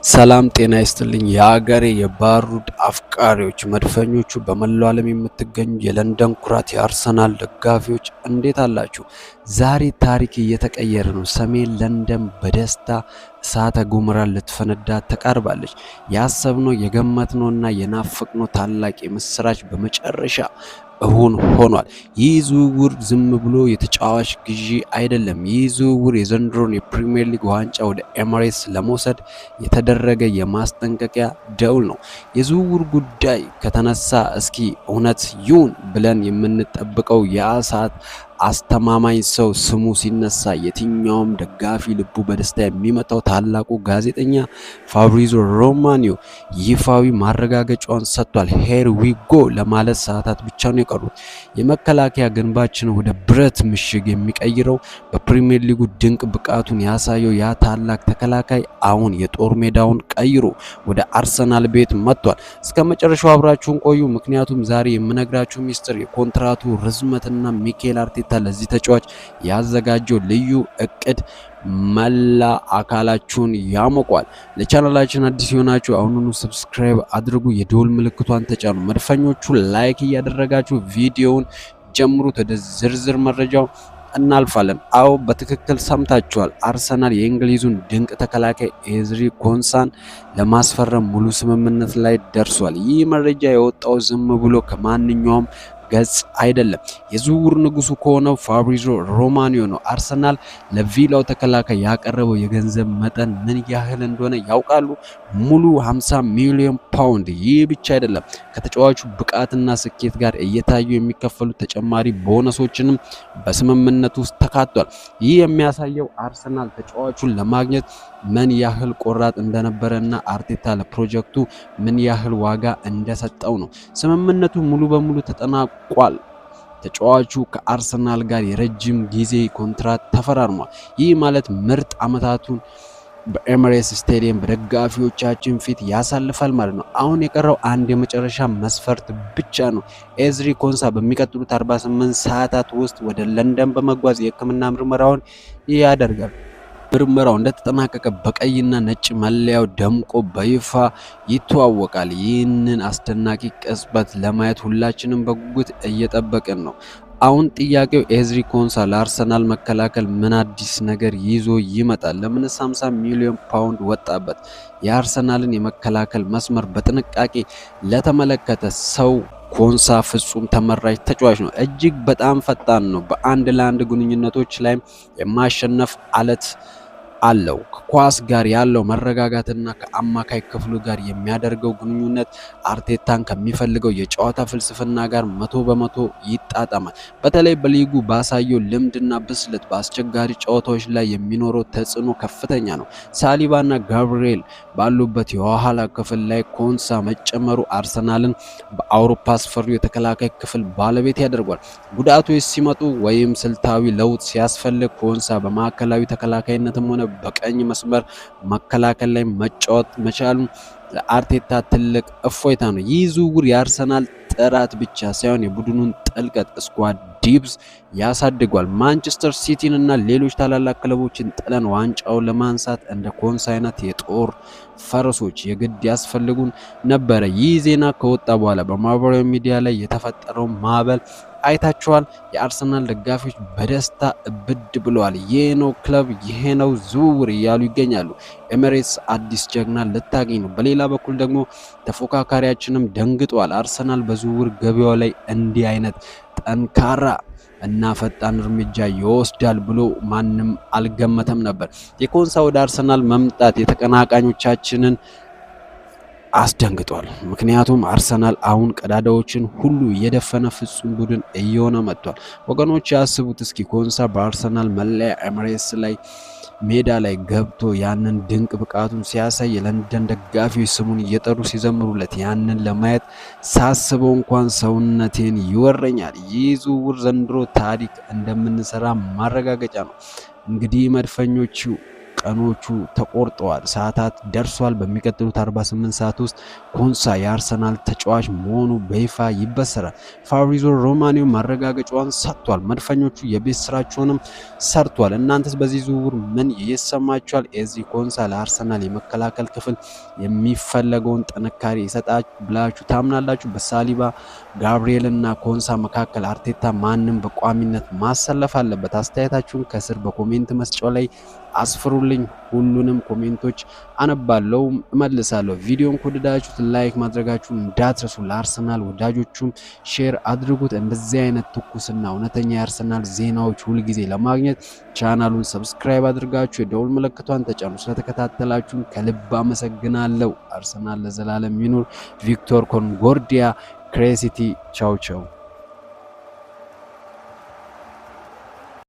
ሰላም ጤና ይስጥልኝ የሀገሬ የባሩድ አፍቃሪዎች መድፈኞቹ በመላው ዓለም የምትገኙ የለንደን ኩራት የአርሰናል ደጋፊዎች እንዴት አላችሁ? ዛሬ ታሪክ እየተቀየረ ነው። ሰሜን ለንደን በደስታ እሳተ ገሞራ ልትፈነዳ ተቃርባለች። ያሰብነው የገመትነውና የናፈቅነው ታላቅ የምስራች በመጨረሻ እውን ሆኗል። ይህ ዝውውር ዝም ብሎ የተጫዋች ግዢ አይደለም። ይህ ዝውውር የዘንድሮን የፕሪሚየር ሊግ ዋንጫ ወደ ኤሚሬትስ ለመውሰድ የተደረገ የማስጠንቀቂያ ደውል ነው። የዝውውር ጉዳይ ከተነሳ እስኪ እውነት ይሁን ብለን የምንጠብቀው ያ ሰዓት አስተማማኝ ሰው ስሙ ሲነሳ የትኛውም ደጋፊ ልቡ በደስታ የሚመታው ታላቁ ጋዜጠኛ ፋብሪዞ ሮማኒዮ ይፋዊ ማረጋገጫውን ሰጥቷል። ሄር ዊ ጎ ለማለት ሰዓታት ብቻ ነው የቀሩት። የመከላከያ ግንባችን ወደ ብረት ምሽግ የሚቀይረው በፕሪሚየር ሊጉ ድንቅ ብቃቱን ያሳየው ያ ታላቅ ተከላካይ አሁን የጦር ሜዳውን ቀይሮ ወደ አርሰናል ቤት መጥቷል። እስከ መጨረሻው አብራችሁን ቆዩ፣ ምክንያቱም ዛሬ የምነግራችሁ ሚስጥር የኮንትራቱ ርዝመትና ሚኬል አርቴታ ለዚህ ተጫዋች ያዘጋጀው ልዩ እቅድ መላ አካላችሁን ያሞቋል። ለቻናላችን አዲስ የሆናችሁ አሁኑኑ ሰብስክራይብ አድርጉ፣ የደወል ምልክቷን ተጫኑ። መድፈኞቹ ላይክ እያደረጋችሁ ቪዲዮውን ጀምሩት። ወደ ዝርዝር መረጃው እናልፋለን። አዎ በትክክል ሰምታችኋል። አርሰናል የእንግሊዙን ድንቅ ተከላካይ ኤዝሪ ኮንሳን ለማስፈረም ሙሉ ስምምነት ላይ ደርሷል። ይህ መረጃ የወጣው ዝም ብሎ ከማንኛውም ገጽ አይደለም። የዝውውር ንጉሱ ከሆነው ፋብሪዞ ሮማኒዮ ነው። አርሰናል ለቪላው ተከላካይ ያቀረበው የገንዘብ መጠን ምን ያህል እንደሆነ ያውቃሉ? ሙሉ 50 ሚሊዮን ፓውንድ። ይህ ብቻ አይደለም፣ ከተጫዋቹ ብቃትና ስኬት ጋር እየታዩ የሚከፈሉ ተጨማሪ ቦነሶችንም በስምምነት ውስጥ ተካቷል። ይህ የሚያሳየው አርሰናል ተጫዋቹን ለማግኘት ምን ያህል ቆራጥ እንደነበረና አርቴታ ለፕሮጀክቱ ምን ያህል ዋጋ እንደሰጠው ነው። ስምምነቱ ሙሉ በሙሉ ተጠናቋል። ተጫዋቹ ከአርሰናል ጋር የረጅም ጊዜ ኮንትራት ተፈራርሟል። ይህ ማለት ምርጥ ዓመታቱን በኤሚሬትስ ስቴዲየም በደጋፊዎቻችን ፊት ያሳልፋል ማለት ነው። አሁን የቀረው አንድ የመጨረሻ መስፈርት ብቻ ነው። ኤዝሪ ኮንሳ በሚቀጥሉት 48 ሰዓታት ውስጥ ወደ ለንደን በመጓዝ የሕክምና ምርመራውን ያደርጋል። ምርመራው እንደተጠናቀቀ በቀይና ነጭ መለያው ደምቆ በይፋ ይተዋወቃል። ይህንን አስደናቂ ቅጽበት ለማየት ሁላችንም በጉጉት እየጠበቅን ነው። አሁን ጥያቄው ኤዝሪ ኮንሳ ለአርሰናል መከላከል ምን አዲስ ነገር ይዞ ይመጣል? ለምንስ 50 ሚሊዮን ፓውንድ ወጣበት? የአርሰናልን የመከላከል መስመር በጥንቃቄ ለተመለከተ ሰው ኮንሳ ፍጹም ተመራጭ ተጫዋች ነው። እጅግ በጣም ፈጣን ነው። በአንድ ለአንድ ግንኙነቶች ላይም የማሸነፍ አለት አለው። ከኳስ ጋር ያለው መረጋጋትና ከአማካይ ክፍሉ ጋር የሚያደርገው ግንኙነት አርቴታን ከሚፈልገው የጨዋታ ፍልስፍና ጋር 100% ይጣጣማል። በተለይ በሊጉ ባሳየው ልምድና ብስለት በአስቸጋሪ ጨዋታዎች ላይ የሚኖረው ተጽዕኖ ከፍተኛ ነው። ሳሊባና ጋብሪኤል ባሉበት የኋላ ክፍል ላይ ኮንሳ መጨመሩ አርሰናልን በአውሮፓ አስፈሪው የተከላካይ ክፍል ባለቤት ያደርጓል። ጉዳቶች ሲመጡ ወይም ስልታዊ ለውጥ ሲያስፈልግ ኮንሳ በማዕከላዊ ተከላካይነትም ሆነ በቀኝ መስመር መከላከል ላይ መጫወት መቻሉ ለአርቴታ ትልቅ እፎይታ ነው። ይህ ዝውውር የአርሰናል ጥራት ብቻ ሳይሆን የቡድኑን ጥልቀት ስኳድ ዲፕዝ ያሳድጓል። ማንቸስተር ሲቲን እና ሌሎች ታላላቅ ክለቦችን ጥለን ዋንጫውን ለማንሳት እንደ ኮንሳ አይነት የጦር ፈረሶች የግድ ያስፈልጉን ነበረ። ይህ ዜና ከወጣ በኋላ በማህበራዊ ሚዲያ ላይ የተፈጠረው ማዕበል አይታችኋል። የአርሰናል ደጋፊዎች በደስታ እብድ ብለዋል። ይሄ ነው ክለብ፣ ይሄ ነው ዝውውር እያሉ ይገኛሉ። ኤሚሬትስ አዲስ ጀግና ልታገኝ ነው። በሌላ በኩል ደግሞ ተፎካካሪያችንም ደንግጧል። አርሰናል በዝውውር ገበያው ላይ እንዲህ አይነት ጠንካራ እና ፈጣን እርምጃ ይወስዳል ብሎ ማንም አልገመተም ነበር። የኮንሳ ወደ አርሰናል መምጣት የተቀናቃኞቻችንን አስደንግጧል። ምክንያቱም አርሰናል አሁን ቀዳዳዎችን ሁሉ የደፈነ ፍጹም ቡድን እየሆነ መጥቷል። ወገኖች ያስቡት እስኪ ኮንሳ በአርሰናል መለያ ኤሚሬትስ ላይ ሜዳ ላይ ገብቶ ያንን ድንቅ ብቃቱን ሲያሳይ የለንደን ደጋፊዎች ስሙን እየጠሩ ሲዘምሩለት ያንን ለማየት ሳስበው እንኳን ሰውነቴን ይወረኛል። ይህ ዝውውር ዘንድሮ ታሪክ እንደምንሰራ ማረጋገጫ ነው። እንግዲህ መድፈኞቹ ቀኖቹ ተቆርጠዋል። ሰዓታት ደርሷል። በሚቀጥሉት 48 ሰዓት ውስጥ ኮንሳ የአርሰናል ተጫዋች መሆኑ በይፋ ይበሰራል። ፋብሪዞ ሮማኒዮ ማረጋገጫውን ሰጥቷል። መድፈኞቹ የቤት ስራቸውንም ሰርቷል። እናንተስ በዚህ ዝውውር ምን ይሰማችኋል? ኤዚ ኮንሳ ለአርሰናል የመከላከል ክፍል የሚፈለገውን ጥንካሬ ይሰጣል ብላችሁ ታምናላችሁ? በሳሊባ ጋብሪኤል እና ኮንሳ መካከል አርቴታ ማንም በቋሚነት ማሰለፍ አለበት? አስተያየታችሁን ከስር በኮሜንት መስጫው ላይ አስፍሩልኝ። ሁሉንም ኮሜንቶች አነባለሁ፣ እመልሳለሁ። ቪዲዮን ከወደዳችሁት ላይክ ማድረጋችሁን እንዳትረሱ። ለአርሰናል ወዳጆቹም ሼር አድርጉት። እንደዚህ አይነት ትኩስና እውነተኛ የአርሰናል ዜናዎች ሁልጊዜ ለማግኘት ቻናሉን ሰብስክራይብ አድርጋችሁ የደውል ምልክቷን ተጫኑ። ስለተከታተላችሁን ከልብ አመሰግናለሁ። አርሰናል ለዘላለም ይኑር። ቪክቶር ኮንጎርዲያ ክሬሲቲ። ቻው ቻው።